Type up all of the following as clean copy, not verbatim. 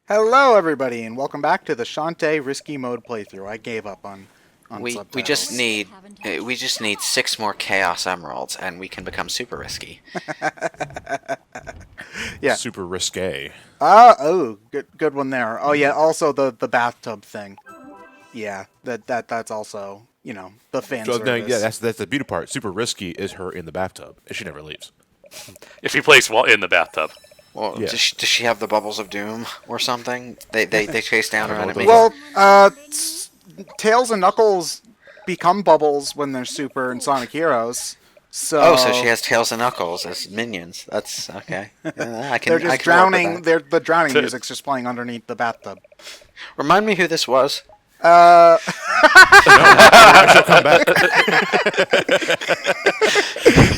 Hello, everybody, and welcome back to the Shantae Risky Mode playthrough. I gave up on We subtitles. we just need 6 more Chaos Emeralds, and we can become super risky. Yeah. Super risque. Oh, good one there. Oh yeah, also the bathtub thing. Yeah, that's also, the fan So, no, service. yeah, that's the beauty part. Super risky is her in the bathtub, and she never leaves. If he plays well in the bathtub. Well, Yeah. does she have the bubbles of doom or something? They chase down her I don't know enemies. what Well, Tails and Knuckles become bubbles when they're Super and Sonic Heroes. So so she has Tails and Knuckles as minions. That's okay. Yeah, I can. they're just I can work with drowning. that. The drowning music's just playing underneath the bathtub. Remind me who this was. She'll come back.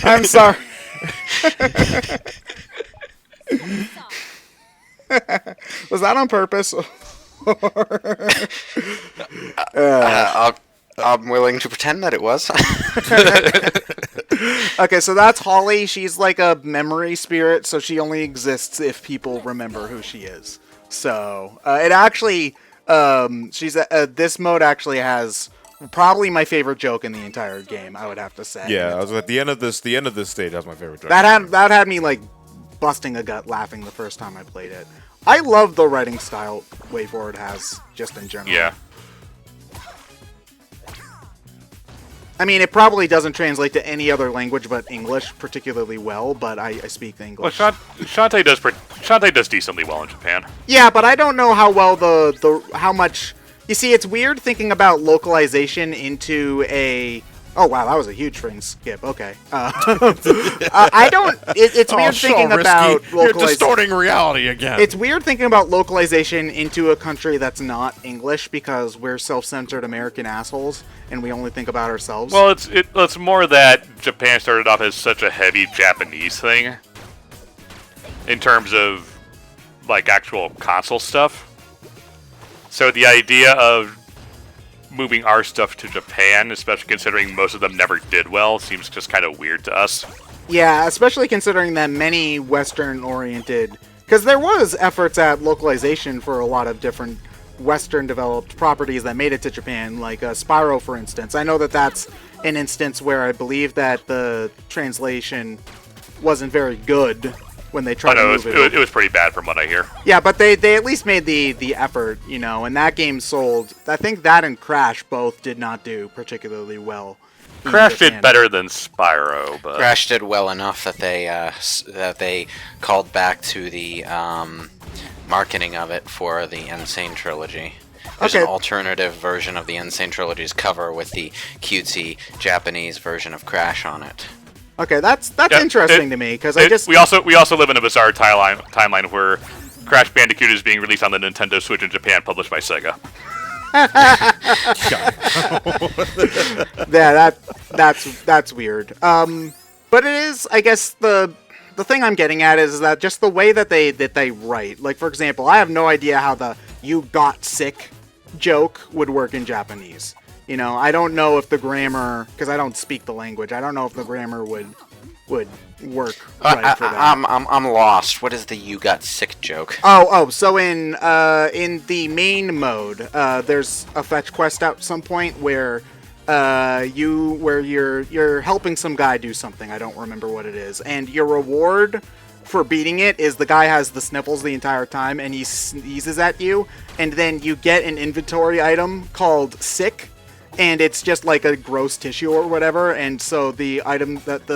I'm sorry. Was that on purpose? I'm willing to pretend that it was. Okay, so that's Holly. She's like a memory spirit, so she only exists if people remember who she is. So it actually, this mode actually has probably my favorite joke in the entire game. I would have to say. Yeah, I was at the end of this stage. That's my favorite joke. That had me like busting a gut laughing the first time I played it. I love the writing style WayForward has just in general. Yeah. I mean, it probably doesn't translate to any other language but English particularly well, but I speak the Well, English. Shantae does decently well in Japan. Yeah, but I don't know how well how much. You see, it's weird thinking about localization into a. Oh wow, that was a huge frame skip. Okay, I don't. It's weird thinking about You're distorting reality again. It's weird thinking about localization into a country that's not English because we're self-centered American assholes and we only think about ourselves. Well, it's more that Japan started off as such a heavy Japanese thing in terms of like actual console stuff. So the idea of moving our stuff to Japan, especially considering most of them never did well, seems just kind of weird to us. Yeah, especially considering that many Western-oriented... Because there was efforts at localization for a lot of different Western-developed properties that made it to Japan, like Spyro, for instance. I know that that's an instance where I believe that the translation wasn't very good when they tried to move it was pretty bad from what I hear. Yeah, but they at least made the effort, and that game sold. I think that and Crash both did not do particularly well. in Crash Japan. did better than Spyro, but Crash did well enough that they called back to the marketing of it for the Insane Trilogy. There's an alternative version of the Insane Trilogy's cover with the cutesy Japanese version of Crash on it. Okay, that's interesting to me because we also live in a bizarre timeline where Crash Bandicoot is being released on the Nintendo Switch in Japan, published by Sega. Yeah, that's weird. But it is, I guess the thing I'm getting at is that just the way that they write. Like, for example, I have no idea how the "you got sick" joke would work in Japanese. I don't know if the grammar, because I don't speak the language. I don't know if the grammar would work right for that. I'm lost. What is the "you got sick" joke? So in the main mode, there's a fetch quest at some point where you're helping some guy do something. I don't remember what it is, and your reward for beating it is the guy has the sniffles the entire time, and he sneezes at you, and then you get an inventory item called sick. And it's just like a gross tissue or whatever, and so the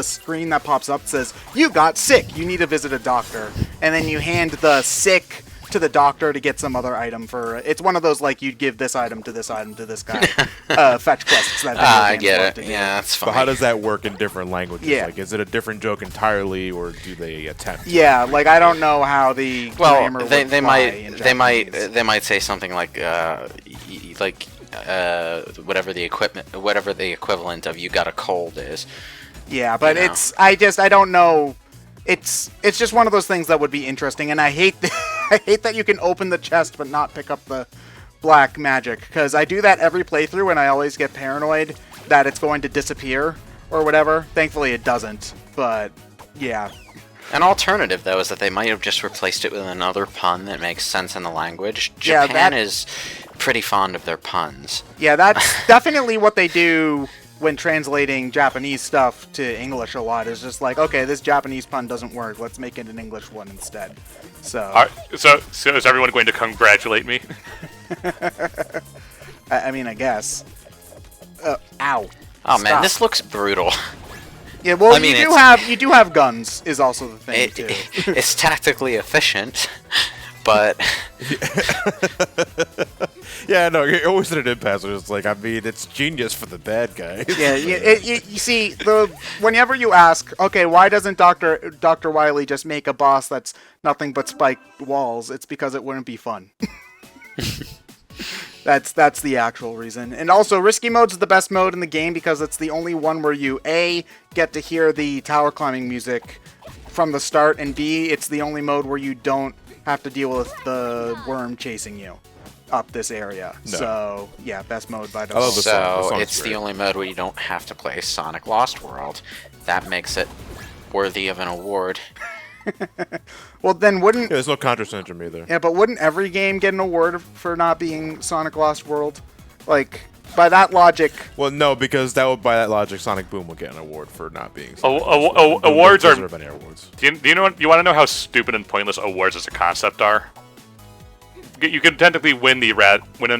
screen that pops up says, "You got sick, you need to visit a doctor." And then you hand the sick to the doctor to get some other item for... It's one of those, like, you'd give this item to this item to this guy, fetch quests. That I get it. Yeah, that's fine. But how does that work in different languages? Yeah. Like, is it a different joke entirely, or do they attempt? Yeah, like, I don't know how the grammar would they fly in Japanese. might say something like whatever the equivalent of "you got a cold" is. Yeah, but I don't know. It's just one of those things that would be interesting, and I hate I hate that you can open the chest but not pick up the black magic, because I do that every playthrough and I always get paranoid that it's going to disappear or whatever. Thankfully it doesn't, but yeah. An alternative, though, is that they might have just replaced it with another pun that makes sense in the language. Yeah, Japan is pretty fond of their puns. Yeah, that's definitely what they do when translating Japanese stuff to English a lot. Is just like, okay, this Japanese pun doesn't work. Let's make it an English one instead. So, so is everyone going to congratulate me? I mean, I guess. Ow. Oh man, Stop. this looks brutal. Yeah, well, I mean, you do have guns, is also the thing too. It's tactically efficient, but Yeah, no, you're always at an impasse. It's like, I mean, it's genius for the bad guy. Yeah, you see, whenever you ask, okay, why doesn't Dr. Wily just make a boss that's nothing but spiked walls? It's because it wouldn't be fun. That's the actual reason. And also, Risky Mode's the best mode in the game because it's the only one where you, A, get to hear the tower climbing music from the start, and B, it's the only mode where you don't have to deal with the worm chasing you up this area. No. So, yeah, best mode by love default. the song. The so song's it's great. the only mode where you don't have to play Sonic Lost World. That makes it worthy of an award. Well, then wouldn't... Yeah, there's no Contra Syndrome either. Yeah, but wouldn't every game get an award for not being Sonic Lost World? Like, by that logic... Well, no, because by that logic, Sonic Boom will get an award for not being. Awards are. There many awards. Do you know? You want to know how stupid and pointless awards as a concept are? You can technically win we can win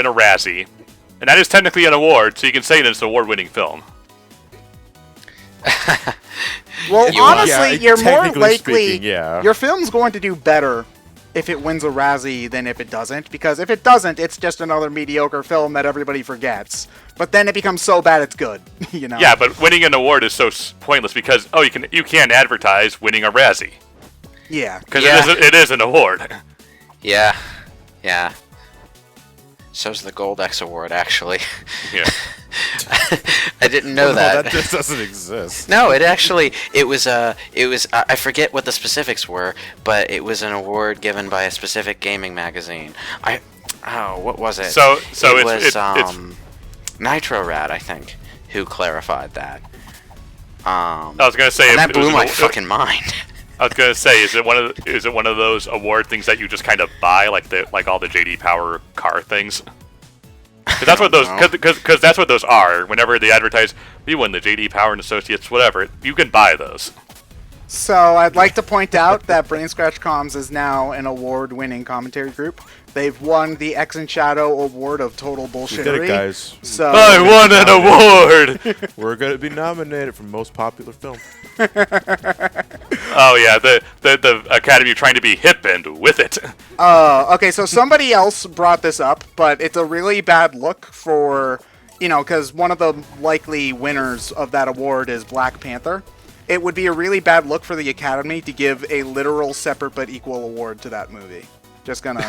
a Razzie, and that is technically an award. So you can say that it's an award-winning film. Well, honestly, Yeah, you're more technically likely... speaking, yeah. Your film's going to do better if it wins a Razzie than if it doesn't, because if it doesn't, it's just another mediocre film that everybody forgets. But then it becomes so bad it's good, you know? Yeah, but winning an award is so pointless because you can't advertise winning a Razzie Yeah. because Yeah. it is an award. Yeah. So's the Gold X Award, actually. Yeah. I didn't know No, that. that just doesn't exist. No, it was I forget what the specifics were, but it was an award given by a specific gaming magazine. What was it? So it it's was Nitro Rad, I think, who clarified that. I was gonna say And that it was blew an my award- fucking mind. I was gonna say, is it one of those award things that you just kind of buy, like all the JD Power car things? Because that's what those because that's what those are. Whenever they advertise, you win the JD Power and Associates, whatever, you can buy those. So I'd like to point out that BrainScratch Comms is now an award-winning commentary group. They've won the X and Shadow Award of Total Bullshittery. We did it, guys. So I won an award. We're going to be nominated for most popular film. Oh yeah, the Academy trying to be hip and with it. Okay, so somebody else brought this up, but it's a really bad look for, because one of the likely winners of that award is Black Panther. It would be a really bad look for the Academy to give a literal separate but equal award to that movie. Just gonna...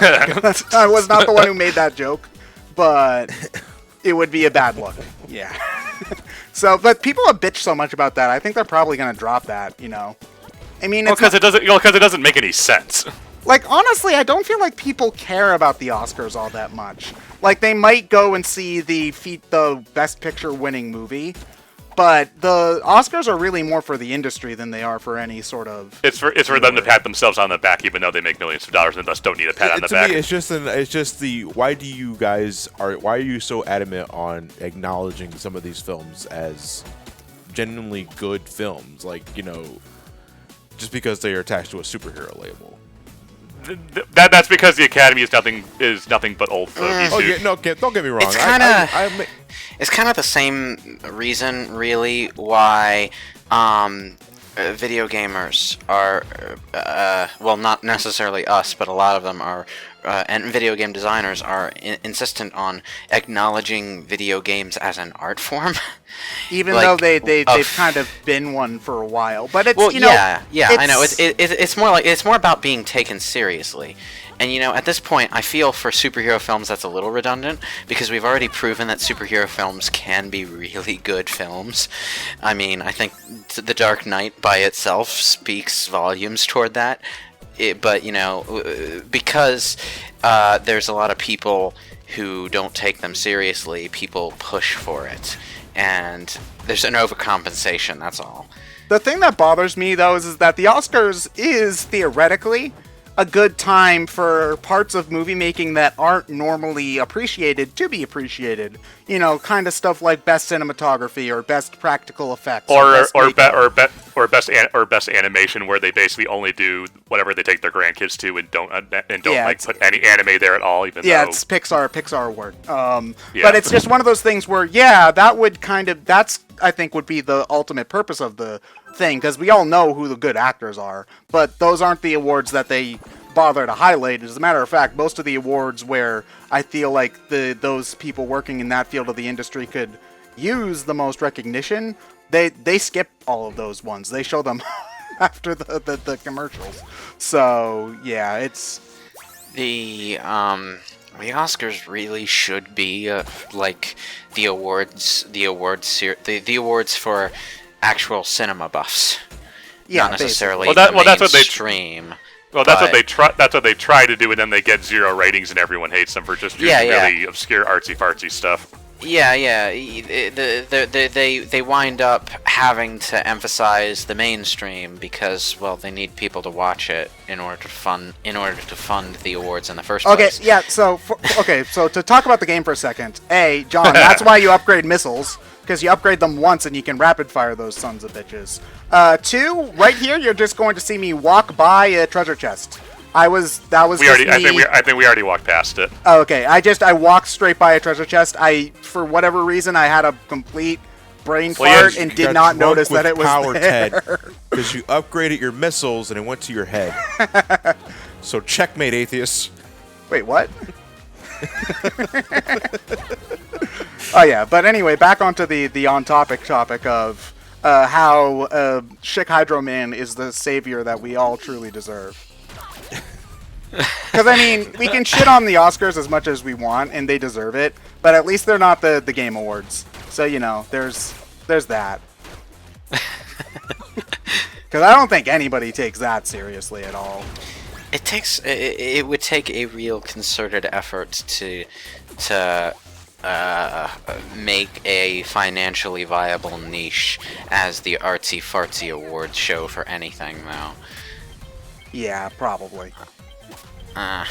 I was not the one who made that joke, but it would be a bad look. Yeah. So, but people have bitched so much about that. I think they're probably gonna drop that, I mean, it's Because it doesn't make any sense. like, honestly, I don't feel like people care about the Oscars all that much. Like, they might go and see the Best Picture winning movie, but the Oscars are really more for the industry than they are for any sort of... It's for them to pat themselves on the back, even though they make millions of dollars and thus don't need a pat on the To back. me, it's just the why are you so adamant on acknowledging some of these films as genuinely good films? Like, just because they are attached to a superhero label. That's because the Academy is nothing but old fogies. Oh who- yeah, no, don't get me wrong. It's It's kind of the same reason, really, why video gamers are, well, not necessarily us, but a lot of them are, and video game designers are insistent on acknowledging video games as an art form. Even like, though they've kind of been one for a while. But it's, Well, yeah, it's, I know. It's more about being taken seriously. And, at this point, I feel for superhero films that's a little redundant, because we've already proven that superhero films can be really good films. I mean, I think The Dark Knight by itself speaks volumes toward that. But, because there's a lot of people who don't take them seriously, people push for it. And there's an overcompensation, that's all. The thing that bothers me, though, is that the Oscars is theoretically a good time for parts of movie making that aren't normally appreciated to be appreciated. You know, kind of stuff like best cinematography or best practical effects, or best animation, where they basically only do whatever they take their grandkids to and don't put any anime there at all. Even though it's Pixar award. But it's just one of those things where that's I think would be the ultimate purpose of the thing, because we all know who the good actors are, but those aren't the awards that they bother to highlight. As a matter of fact, most of the awards where I feel like those people working in that field of the industry could use the most recognition, they skip all of those ones. They show them after the commercials. So yeah, it's the Oscars really should be like the awards for actual cinema buffs. Yeah, not necessarily that's what they mainstream. That's what they try. That's what they try to do, and then they get 0 ratings, and everyone hates them for just using really obscure, artsy-fartsy stuff. Yeah. They wind up having to emphasize the mainstream because, well, they need people to watch it in order to fund the awards in the first place. Okay, yeah. So to talk about the game for a second, John, that's why you upgrade missiles, because you upgrade them once and you can rapid fire those sons of bitches. 2, right here, you're just going to see me walk by a treasure chest. I think we already walked past it. Oh, okay. I walked straight by a treasure chest. For whatever reason, I had a complete brain fart and did not notice that it was there. Because you upgraded your missiles and it went to your head. So checkmate, atheists. Wait, what? Oh yeah, but anyway, back onto the on-topic topic of how Chick Hydro Man is the savior that we all truly deserve. Because, I mean, we can shit on the Oscars as much as we want, and they deserve it, but at least they're not the Game Awards. So, you know, there's that. Because I don't think anybody takes that seriously at all. It would take a real concerted effort to make a financially viable niche as the artsy-fartsy awards show for anything, though. Yeah, probably. I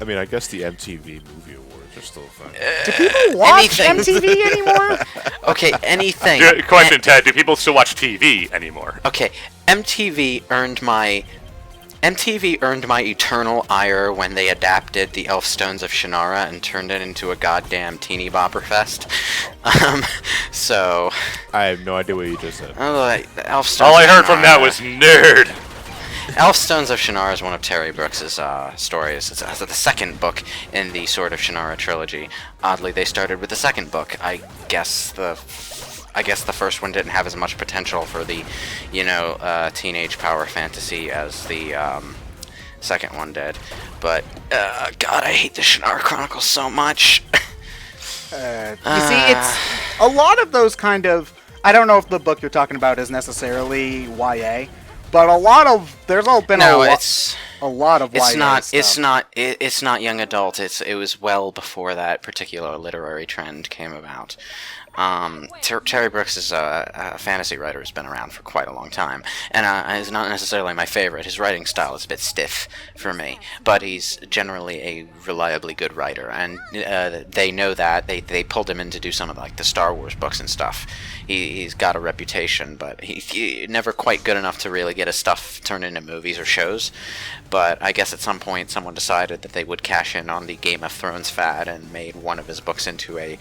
mean, I guess the MTV Movie Awards are still fun. Do people watch MTV anymore? Okay, anything. Question, Ted, do people still watch TV anymore? Okay, MTV earned my eternal ire when they adapted the Elfstones of Shannara and turned it into a goddamn teeny bopper fest. So I have no idea what you just said. All I heard from that was nerd. Elfstones of Shannara is one of Terry Brooks' stories. It's the second book in the Sword of Shannara trilogy. Oddly, they started with the second book. I guess the first one didn't have as much potential for the, teenage power fantasy as the second one did. But God, I hate the Shannara Chronicles so much. You see, it's a lot of those kind of. I don't know if the book you're talking about is necessarily YA. But a lot of a lot of YA stuff. It's not young adult. It was well before that particular literary trend came about. Terry Brooks is a fantasy writer who's been around for quite a long time, and is not necessarily my favorite. His writing style is a bit stiff for me, but he's generally a reliably good writer, and they know that. They pulled him in to do some of the Star Wars books and stuff. He's got a reputation, but he never quite good enough to really get his stuff turned into movies or shows. But I guess at some point someone decided that they would cash in on the Game of Thrones fad and made one of his books into a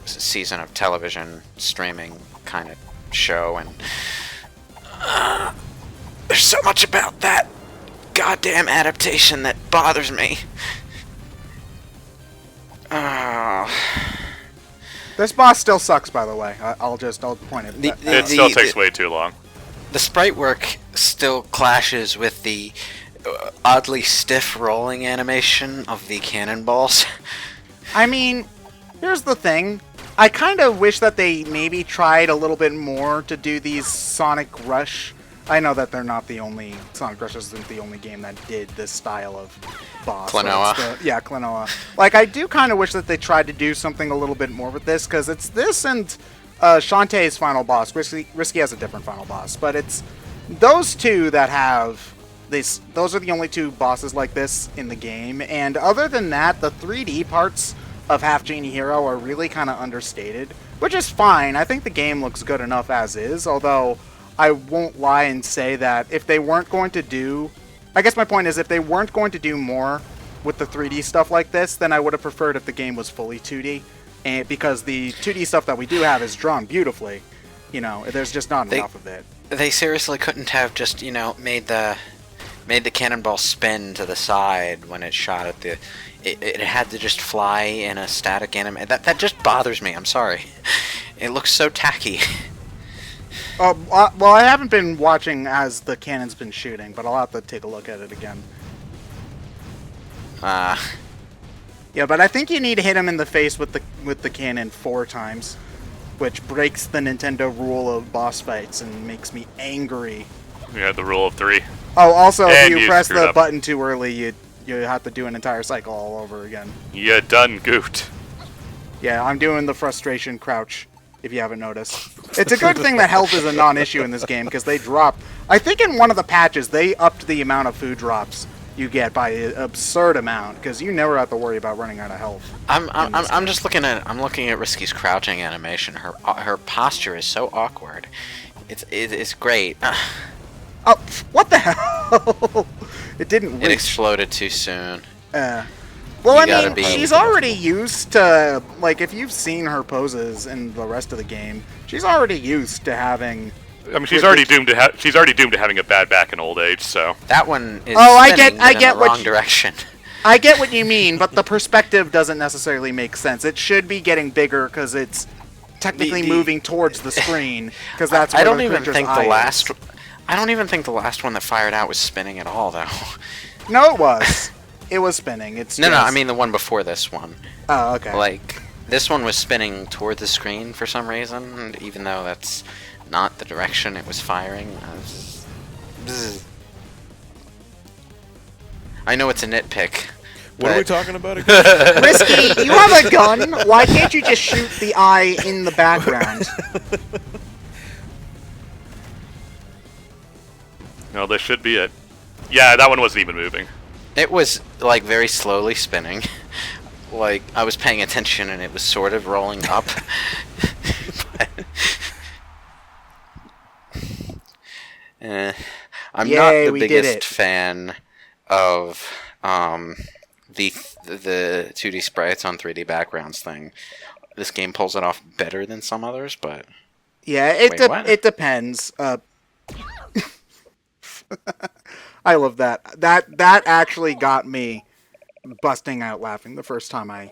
season of television streaming kind of show, and there's so much about that goddamn adaptation that bothers me. This boss still sucks, by the way. I'll point it. It still takes way too long. The sprite work still clashes with the oddly stiff rolling animation of the cannonballs. I mean, here's the thing. I kind of wish that they maybe tried a little bit more to do these Sonic Rush I know that they're not the only, Sonic Rush isn't the only game that did this style of boss. Klonoa. Klonoa. Like, I do kind of wish that they tried to do something a little bit more with this, because it's this and Shantae's final boss. Risky has a different final boss, but it's those two that have this. Those are the only two bosses like this in the game, and other than that, the 3D parts of Half Genie Hero are really kind of understated, which is fine. I think the game looks good enough as is, although I won't lie and say that if they weren't going to do... I guess my point is, if they weren't going to do more with the 3D stuff like this, then I would have preferred if the game was fully 2D. And because the 2D stuff that we do have is drawn beautifully. You know, there's just not enough of it. They seriously couldn't have just, made the cannonball spin to the side when it shot at the... It had to just fly in a static anime. That just bothers me, I'm sorry. It looks so tacky. Well, I haven't been watching as the cannon's been shooting, but I'll have to take a look at it again. Yeah, but I think you need to hit him in the face with the cannon 4 times, which breaks the Nintendo rule of boss fights and makes me angry. Yeah, the rule of 3. Oh, also, And if you you press screwed the up. button too early, you have to do an entire cycle all over again. You done goofed. Yeah, I'm doing the frustration crouch, if you haven't noticed. It's a good thing that health is a non-issue in this game, because they drop... I think in one of the patches, they upped the amount of food drops you get by an absurd amount, because you never have to worry about running out of health. I'm just looking at Risky's crouching animation. Her posture is so awkward. It's great. Oh, what the hell? It didn't reach. It exploded too soon. Well, You I gotta mean, be- she's already used to, like, if you've seen her poses in the rest of the game, she's already used to having... I mean, she's already doomed to having a bad back in old age. So That one is Oh, I spinning, get but in the what wrong you- direction. I get what you mean, but the perspective doesn't necessarily make sense. It should be getting bigger because it's technically moving towards the screen, because that's where I don't the even creature's think eye the is. last. I don't even think the last one that fired out was spinning at all, though. No, it was. It was spinning. It's No, just... I mean the one before this one. Oh, okay. Like, this one was spinning toward the screen for some reason, and even though that's not the direction it was firing. I know it's a nitpick. What are we but- talking about again? Risky, you have a gun. Why can't you just shoot the eye in the background? no, this should be it. Yeah, that one wasn't even moving. It was, like, very slowly spinning. Like, I was paying attention and it was sort of rolling up. But, I'm Yay, not the we did biggest it. fan of the 2D sprites on 3D backgrounds thing. This game pulls it off better than some others, but... Yeah, Wait, what? it depends. I love that. That actually got me busting out laughing the first time I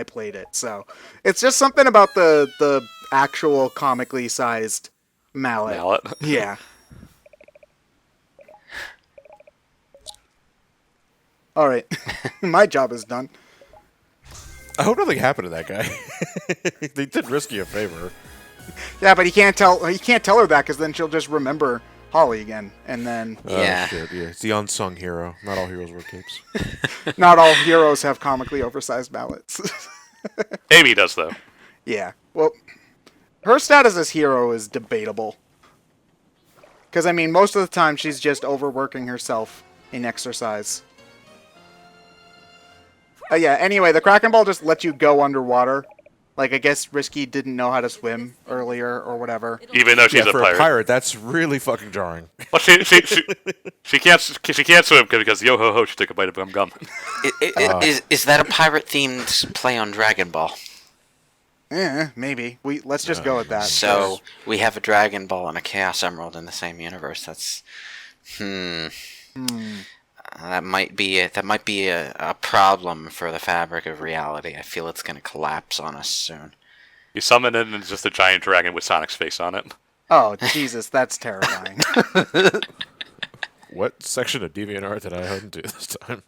played it. So it's just something about the actual comically sized mallet. Yeah. All right, my job is done. I hope nothing happened to that guy. They did Risky a favor. Yeah, but he can't tell her that, because then she'll just remember Holly again, and then Yeah. Oh, shit, yeah. It's the unsung hero. Not all heroes wear capes. not all heroes have comically oversized mallets. Amy does though. Yeah, well, her status as hero is debatable. Because, I mean, most of the time she's just overworking herself in exercise. Yeah, anyway, the Kraken Ball just lets you go underwater. Like, I guess Risky didn't know how to swim earlier or whatever. Even though she's Yeah, a for pirate. a pirate, that's really fucking jarring. Well, she can't swim because yo ho ho she took a bite of gum. Is that a pirate-themed play on Dragon Ball? Yeah, maybe. Let's just go with that. So, we have a Dragon Ball and a Chaos Emerald in the same universe. That's... That might be a problem for the fabric of reality. I feel it's going to collapse on us soon. You summon it and it's just a giant dragon with Sonic's face on it. Oh, Jesus, that's terrifying. What section of DeviantArt did I hunt to this time?